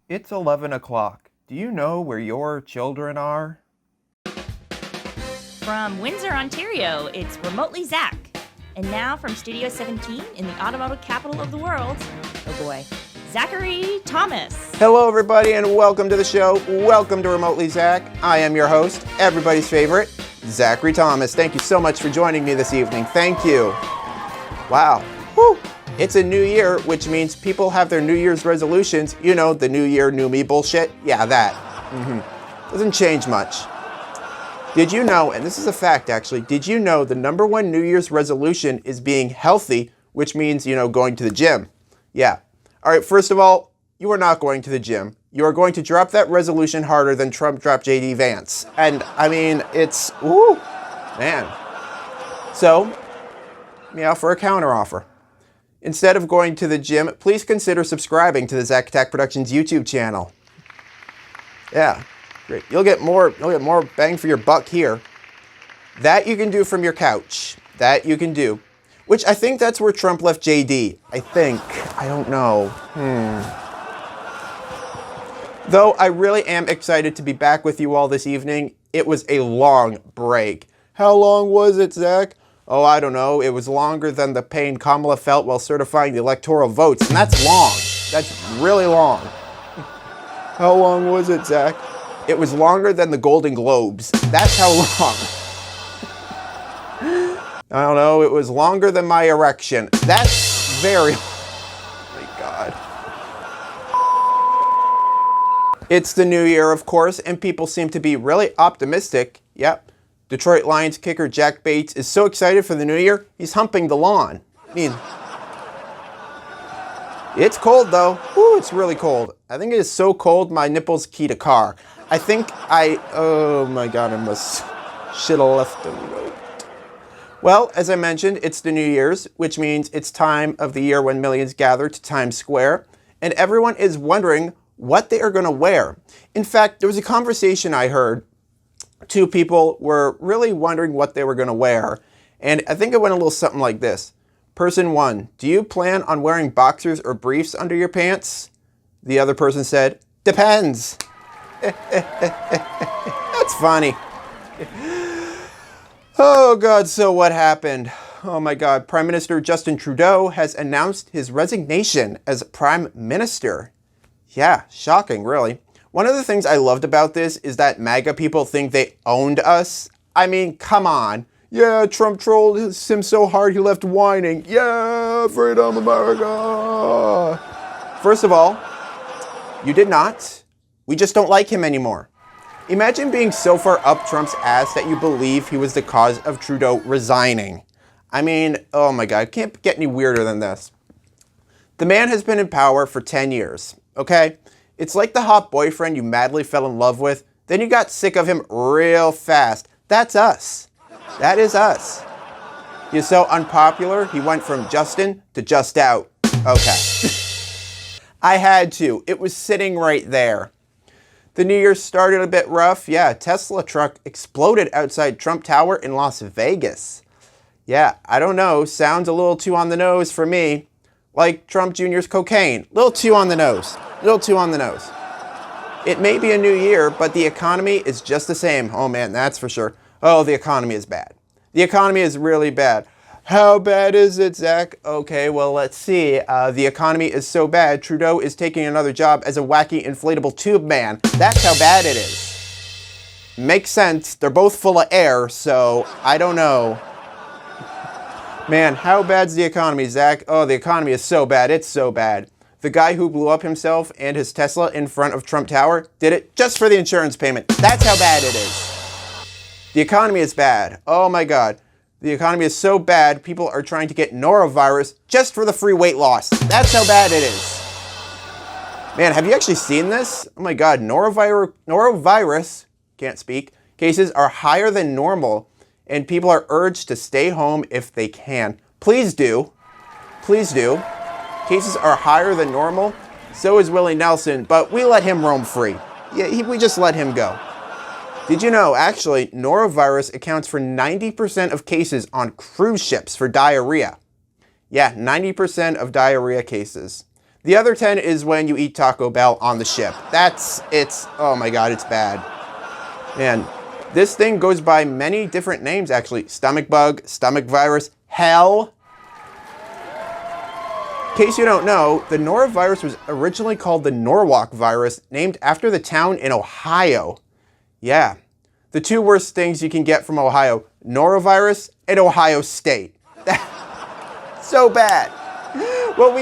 It's 11 o'clock. Do you know where your children are? From Windsor, Ontario, it's Remotely Zach. And now from Studio 17 in the automotive capital of the world, oh boy, Zachary Thomas. Hello everybody and welcome to the show. Welcome to Remotely Zach. I am your host, everybody's favorite, Zachary Thomas. Thank you so much for joining me this evening. Thank you. Wow. Whew. It's a new year, which means people have their New Year's resolutions. You know, the new year, new me bullshit. Yeah, that. Doesn't change much. Did you know, and this is a fact actually, did you know the number one New Year's resolution is being healthy, which means, going to the gym? Yeah. All right, first of all, you are not going to the gym. You are going to drop that resolution harder than Trump dropped J.D. Vance. And I mean, it's, ooh, man. So, me offer a counteroffer. Instead of going to the gym, please consider subscribing to the Zachattackproductions YouTube channel. Yeah, great. You'll get more bang for your buck here. That you can do from your couch. That you can do. Which I think that's where Trump left JD. I think. I don't know. Though I really am excited to be back with you all this evening. It was a long break. How long was it, Zach? Oh, I don't know. It was longer than the pain Kamala felt while certifying the electoral votes. And that's long. That's really long. How long was it, Zach? It was longer than the Golden Globes. That's how long. I don't know. It was longer than my erection. That's very... Oh my God. It's the new year, of course, and people seem to be really optimistic. Yep. Detroit Lions kicker Jack Bates is so excited for the new year, he's humping the lawn. I mean, it's cold though. Ooh, it's really cold. I think it is so cold my nipples keyed a car. Oh my God, I should have left a note. Well, as I mentioned, it's the New Year's, which means it's time of the year when millions gather to Times Square, and everyone is wondering what they are going to wear. In fact, there was a conversation I heard. Two people were really wondering what they were going to wear. And I think it went a little something like this. Person one, do you plan on wearing boxers or briefs under your pants? The other person said, depends. That's funny. Oh God, so what happened? Oh my God, Prime Minister Justin Trudeau has announced his resignation as Prime Minister. Yeah, shocking, really. One of the things I loved about this is that MAGA people think they owned us. I mean, come on. Yeah, Trump trolled him so hard he left whining. Yeah, freedom America. First of all, you did not. We just don't like him anymore. Imagine being so far up Trump's ass that you believe he was the cause of Trudeau resigning. I mean, oh my God, it can't get any weirder than this. The man has been in power for 10 years, okay? It's like the hot boyfriend you madly fell in love with, then you got sick of him real fast. That's us. That is us. He's so unpopular, he went from Justin to just out. Okay. I had to. It was sitting right there. The New Year started a bit rough. Yeah, a Tesla truck exploded outside Trump Tower in Las Vegas. Yeah, I don't know. Sounds a little too on the nose for me. Like Trump Jr.'s cocaine. Little too on the nose. Little too on the nose. It may be a new year, but the economy is just the same. Oh man, that's for sure. Oh, the economy is bad. The economy is really bad. How bad is it, Zach? Okay, well, let's see. The economy is so bad, Trudeau is taking another job as a wacky inflatable tube man. That's how bad it is. Makes sense. They're both full of air, so I don't know. Man, how bad's the economy, Zach? Oh, the economy is so bad. It's so bad. The guy who blew up himself and his Tesla in front of Trump Tower did it just for the insurance payment. That's how bad it is. The economy is bad. Oh my God. The economy is so bad, people are trying to get norovirus just for the free weight loss. That's how bad it is. Man, have you actually seen this? Oh my God, norovirus, can't speak, cases are higher than normal, and people are urged to stay home if they can. Please do. Please do. Cases are higher than normal. So is Willie Nelson, but we let him roam free. Yeah, we just let him go. Did you know, actually, norovirus accounts for 90% of cases on cruise ships for diarrhea? Yeah, 90% of diarrhea cases. The other 10 is when you eat Taco Bell on the ship. Oh my God, it's bad. Man, this thing goes by many different names actually. Stomach bug, stomach virus, hell. In case you don't know, the norovirus was originally called the Norwalk virus, named after the town in Ohio. Yeah, the two worst things you can get from Ohio, norovirus and Ohio State. So bad. Well,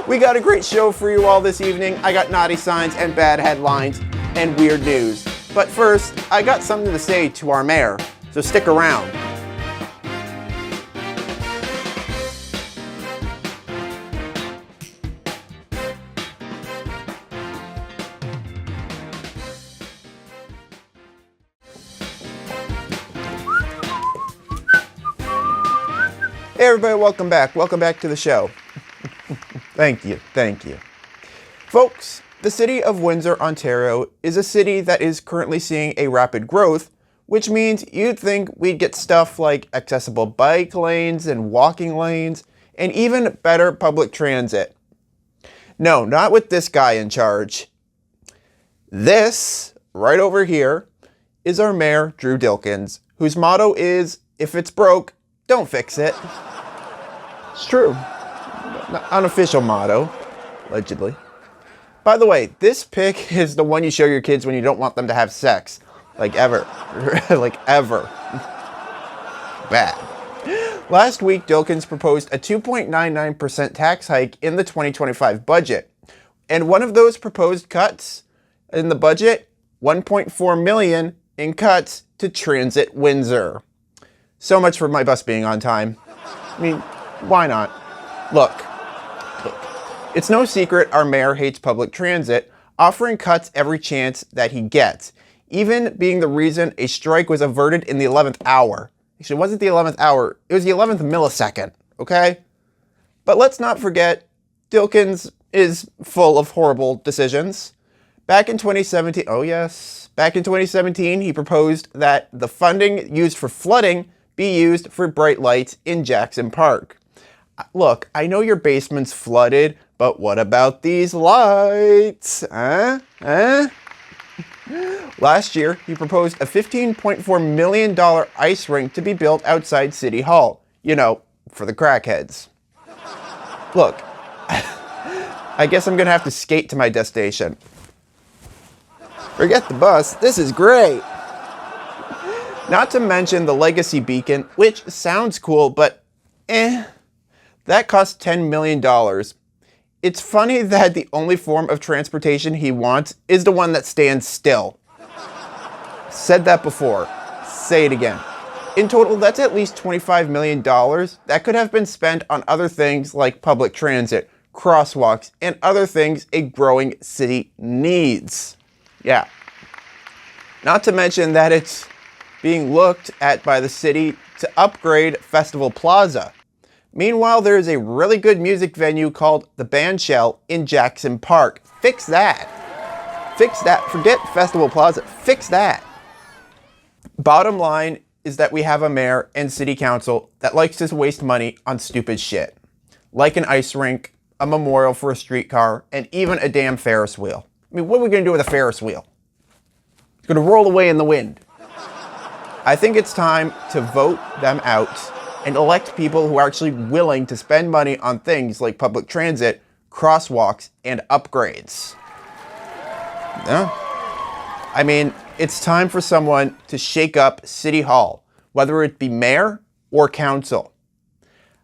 we got a great show for you all this evening. I got naughty signs and bad headlines and weird news. But first, I got something to say to our mayor, so stick around. Hey everybody, welcome back. Welcome back to the show. Thank you. Folks, the city of Windsor, Ontario is a city that is currently seeing a rapid growth, which means you'd think we'd get stuff like accessible bike lanes and walking lanes, and even better public transit. No, not with this guy in charge. This, right over here, is our mayor, Drew Dilkins, whose motto is, if it's broke, don't fix it. It's true. Unofficial motto, allegedly. By the way, this pic is the one you show your kids when you don't want them to have sex. Like ever. Like ever. Bad. Last week, Dilkins proposed a 2.99% tax hike in the 2025 budget. And one of those proposed cuts in the budget, $1.4 million in cuts to Transit Windsor. So much for my bus being on time. I mean, why not? Look, it's no secret our mayor hates public transit, offering cuts every chance that he gets, even being the reason a strike was averted in the 11th hour. Actually, it wasn't the 11th hour, it was the 11th millisecond, okay? But let's not forget, Dilkins is full of horrible decisions. Back in 2017, he proposed that the funding used for flooding be used for bright lights in Jackson Park. Look, I know your basement's flooded, but what about these lights? Last year, he proposed a $15.4 million ice rink to be built outside City Hall. You know, for the crackheads. Look, I guess I'm gonna have to skate to my destination. Forget the bus, this is great. Not to mention the Legacy Beacon, which sounds cool, but that costs $10 million. It's funny that the only form of transportation he wants is the one that stands still. Said that before. Say it again. In total, that's at least $25 million that could have been spent on other things like public transit, crosswalks, and other things a growing city needs. Yeah. Not to mention that it's being looked at by the city to upgrade Festival Plaza. Meanwhile, there is a really good music venue called the Bandshell in Jackson Park. Fix that. Fix that. Forget Festival Plaza. Fix that. Bottom line is that we have a mayor and city council that likes to waste money on stupid shit. Like an ice rink, a memorial for a streetcar, and even a damn Ferris wheel. I mean, what are we going to do with a Ferris wheel? It's going to roll away in the wind. I think it's time to vote them out and elect people who are actually willing to spend money on things like public transit, crosswalks, and upgrades. Yeah. I mean, it's time for someone to shake up City Hall, whether it be mayor or council.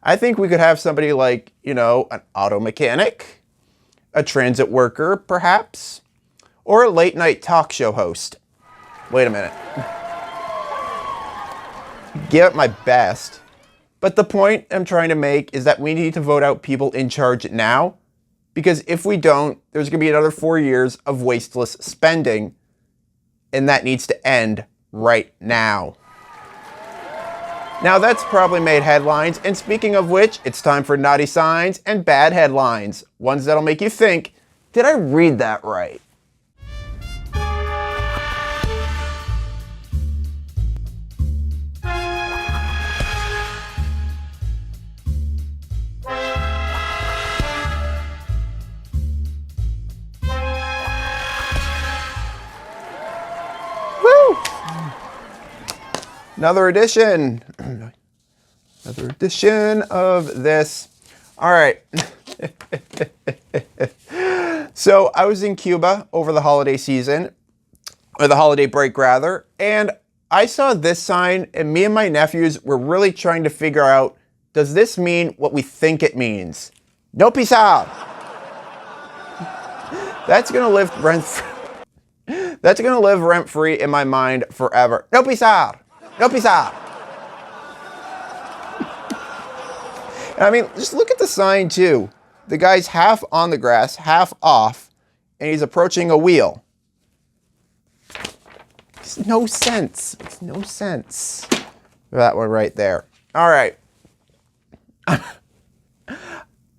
I think we could have somebody like, an auto mechanic, a transit worker, perhaps, or a late night talk show host. Wait a minute. Give it my best. But the point I'm trying to make is that we need to vote out people in charge now, because if we don't, there's going to be another 4 years of wasteless spending, and that needs to end right now. Now that's probably made headlines, and speaking of which, it's time for naughty signs and bad headlines. Ones that'll make you think, did I read that right? Another edition. Another edition of this. All right. So I was in Cuba over the holiday season, or the holiday break rather, and I saw this sign, and me and my nephews were really trying to figure out, does this mean what we think it means? No pisar. That's gonna live rent-free. That's gonna live rent-free in my mind forever. No pisar. No pisar. I mean, just look at the sign too. The guy's half on the grass, half off, and he's approaching a wheel. Makes no sense. Makes no sense. That one right there. All right.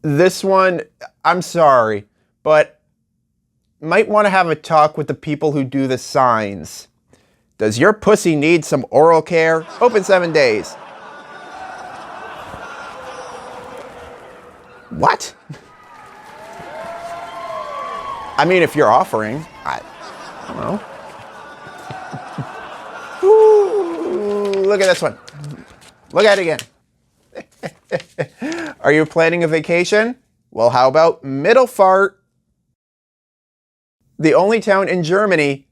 This one, I'm sorry, but might want to have a talk with the people who do the signs. Does your pussy need some oral care? Open 7 days. What? I mean, if you're offering, I don't know. Ooh, look at this one. Look at it again. Are you planning a vacation? Well, how about Mittelfart? The only town in Germany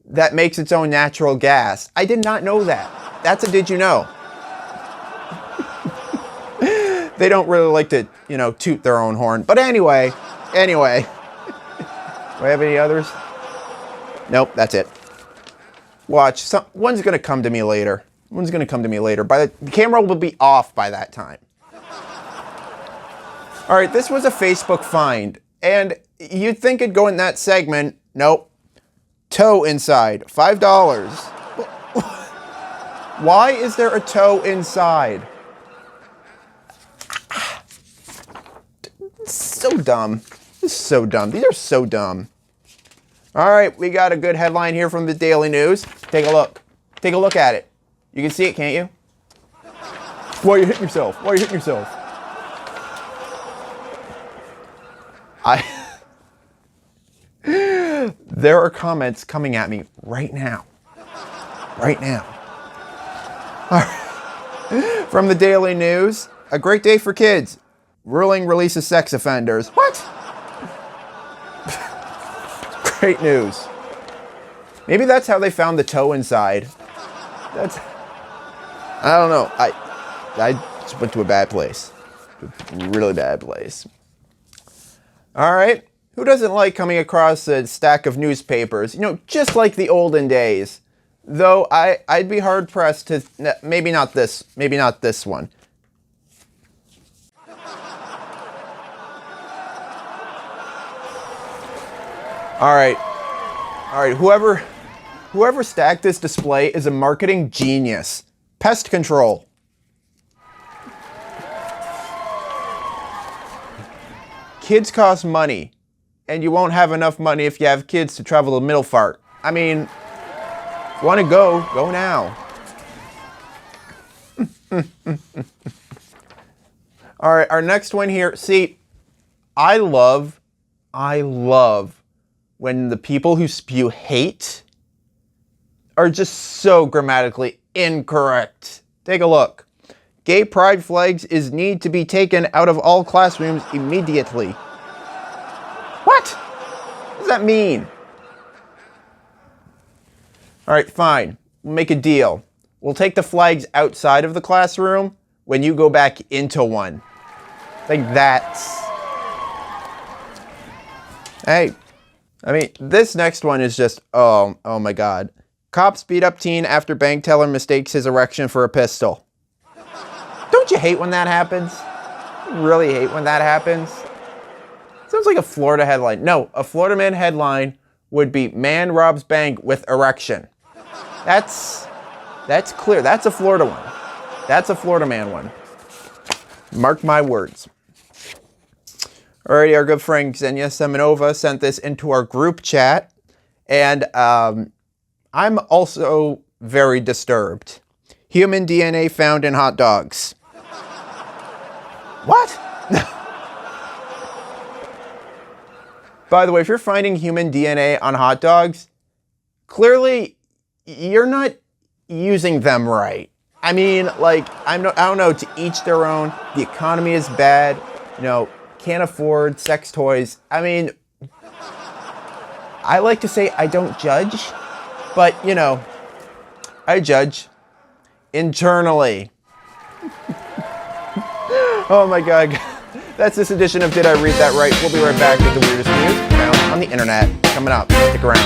that makes its own natural gas. I did not know that. That's a did you know. They don't really like to, toot their own horn. But anyway. Do I have any others? Nope, that's it. Watch, one's going to come to me later. The camera will be off by that time. All right, this was a Facebook find. And you'd think it'd go in that segment. Nope. Toe inside, $5. Why is there a toe inside? So dumb. This is so dumb. These are so dumb. All right, we got a good headline here from the Daily News. Take a look. Take a look at it. You can see it, can't you? Why are you hitting yourself? There are comments coming at me right now. All right. From the Daily News, a great day for kids. Ruling releases sex offenders. What? Great news. Maybe that's how they found the toe inside. I don't know. I just went to a bad place. A really bad place. All right. Who doesn't like coming across a stack of newspapers? Just like the olden days. Though I'd be hard pressed to, maybe not this one. All right. Whoever stacked this display is a marketing genius. Pest control. Kids cost money, and you won't have enough money if you have kids to travel to Mittelfart. I mean, if you want to go now. All right, our next one here. See, I love when the people who spew hate are just so grammatically incorrect. Take a look. Gay pride flags need to be taken out of all classrooms immediately. What? What does that mean? All right, fine. We'll make a deal. We'll take the flags outside of the classroom when you go back into one. Like that's... Hey, I mean, this next one is just, oh my God. Cops beat up teen after bank teller mistakes his erection for a pistol. Don't you hate when that happens? You really hate when that happens? Sounds like a Florida headline. No, a Florida Man headline would be man robs bank with erection. That's clear. That's a Florida one. That's a Florida Man one. Mark my words. Alrighty, our good friend Xenia Semenova sent this into our group chat, and I'm also very disturbed. Human DNA found in hot dogs. What? By the way, if you're finding human DNA on hot dogs, clearly you're not using them right. I mean, like, I don't know, to each their own. The economy is bad, can't afford sex toys. I mean, I like to say I don't judge, but, I judge internally. Oh my God. That's this edition of Did I Read That Right? We'll be right back with the weirdest news found on the internet. Coming up. Stick around.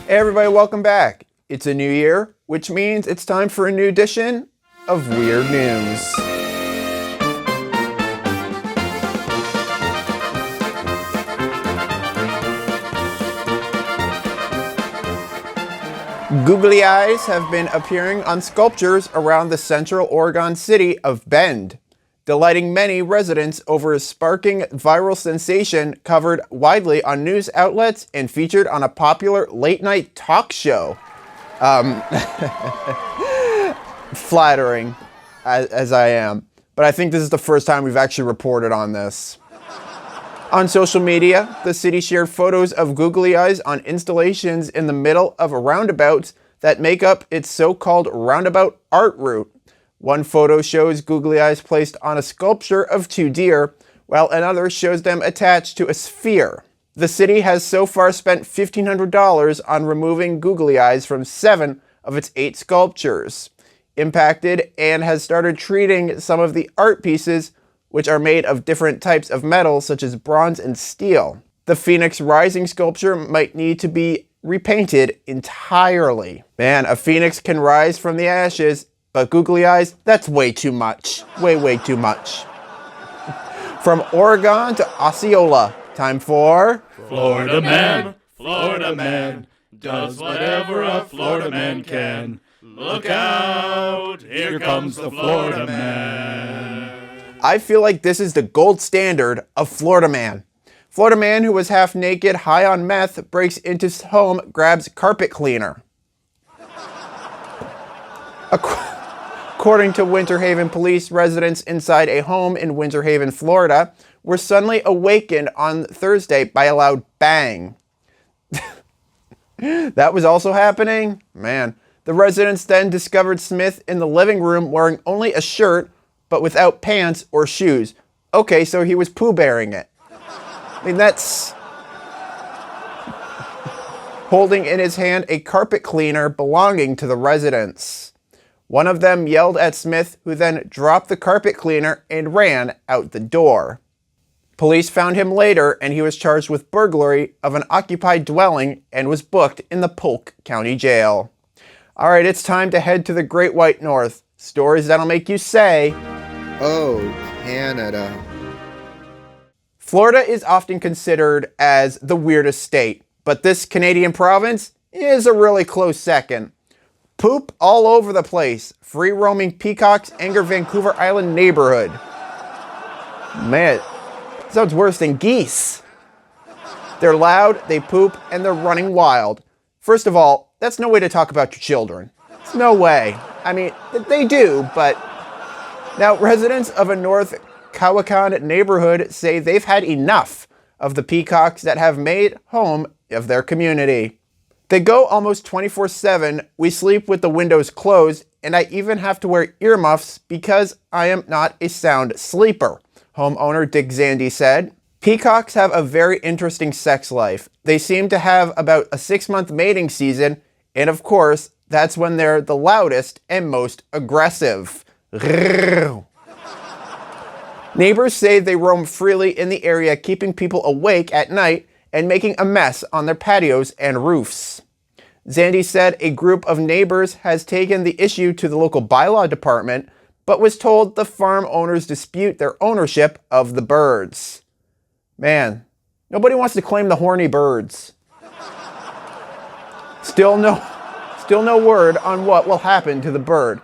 Hey everybody, welcome back. It's a new year, which means it's time for a new edition of Weird News. Googly eyes have been appearing on sculptures around the central Oregon city of Bend, delighting many residents over a sparking viral sensation covered widely on news outlets and featured on a popular late-night talk show. Flattering, as I am. But I think this is the first time we've actually reported on this. On social media, the city shared photos of googly eyes on installations in the middle of a roundabout that make up its so-called roundabout art route. One photo shows googly eyes placed on a sculpture of two deer, while another shows them attached to a sphere. The city has so far spent $1,500 on removing googly eyes from 7 of its 8 sculptures, impacted, and has started treating some of the art pieces, which are made of different types of metal such as bronze and steel. The Phoenix Rising sculpture might need to be repainted entirely. Man, a phoenix can rise from the ashes, but googly eyes, that's way too much. Way too much. From Oregon to Osceola, time for... Florida man does whatever a Florida man can. Look out, here comes the Florida man. I feel like this is the gold standard of Florida man. Florida man who was half naked, high on meth, breaks into his home, grabs carpet cleaner. According to Winter Haven police, residents inside a home in Winter Haven, Florida, were suddenly awakened on Thursday by a loud bang. That was also happening? Man. The residents then discovered Smith in the living room wearing only a shirt, but without pants or shoes. Okay, so he was poo-bearing it. I mean, that's... holding in his hand a carpet cleaner belonging to the residents. One of them yelled at Smith, who then dropped the carpet cleaner and ran out the door. Police found him later, and he was charged with burglary of an occupied dwelling and was booked in the Polk County Jail. All right, it's time to head to the Great White North. Stories that'll make you say, "Oh, Canada." Florida is often considered as the weirdest state, but this Canadian province is a really close second. Poop all over the place. Free-roaming peacocks anger Vancouver Island neighborhood. Man, sounds worse than geese. They're loud, they poop, and they're running wild. First of all, that's no way to talk about your children. It's no way. I mean, they do, but... Now, residents of a North Cowicon neighborhood say they've had enough of the peacocks that have made home of their community. They go almost 24/7, we sleep with the windows closed, and I even have to wear earmuffs because I am not a sound sleeper, homeowner Dick Zandy said. Peacocks have a very interesting sex life. They seem to have about a 6-month mating season, and of course, that's when they're the loudest and most aggressive. Neighbors say they roam freely in the area, keeping people awake at night and making a mess on their patios and roofs. Zandy said a group of neighbors has taken the issue to the local bylaw department, but was told the farm owners dispute their ownership of the birds. Man, nobody wants to claim the horny birds. Still no word on what will happen to the bird.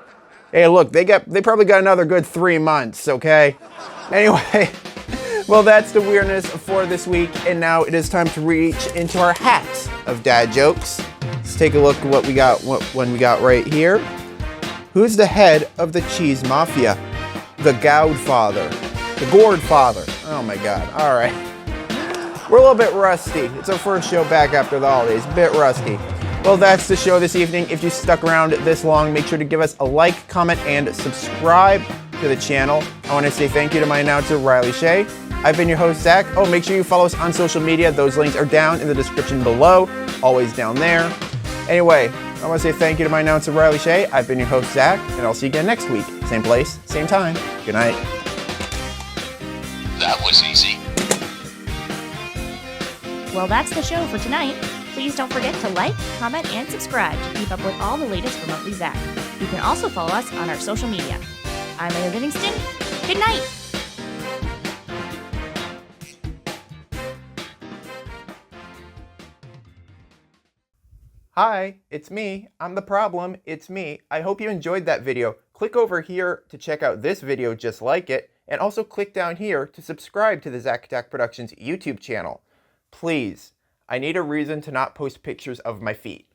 Hey, look, they probably got another good 3 months, okay? Anyway, well, that's the weirdness for this week, and now it is time to reach into our hat of dad jokes. Let's take a look at what we got right here. Who's the head of the cheese mafia? The Goudfather. The Gourdfather. Oh my god. All right. We're a little bit rusty. It's our first show back after the holidays. A bit rusty. Well, that's the show this evening. If you stuck around this long, make sure to give us a like, comment, and subscribe to the channel. I want to say thank you to my announcer, Riley Shea. I've been your host, Zach. Oh, make sure you follow us on social media. Those links are down in the description below. Always down there. Anyway, I want to say thank you to my announcer, Riley Shea. I've been your host, Zach, and I'll see you again next week. Same place, same time. Good night. That was easy. Well, that's the show for tonight. Please don't forget to like, comment, and subscribe to keep up with all the latest Remotely Zach. You can also follow us on our social media. I'm Leah Livingston. Good night. Hi, it's me. I'm the problem. It's me. I hope you enjoyed that video. Click over here to check out this video just like it, and also click down here to subscribe to the Zachattackproductions YouTube channel. Please, I need a reason to not post pictures of my feet.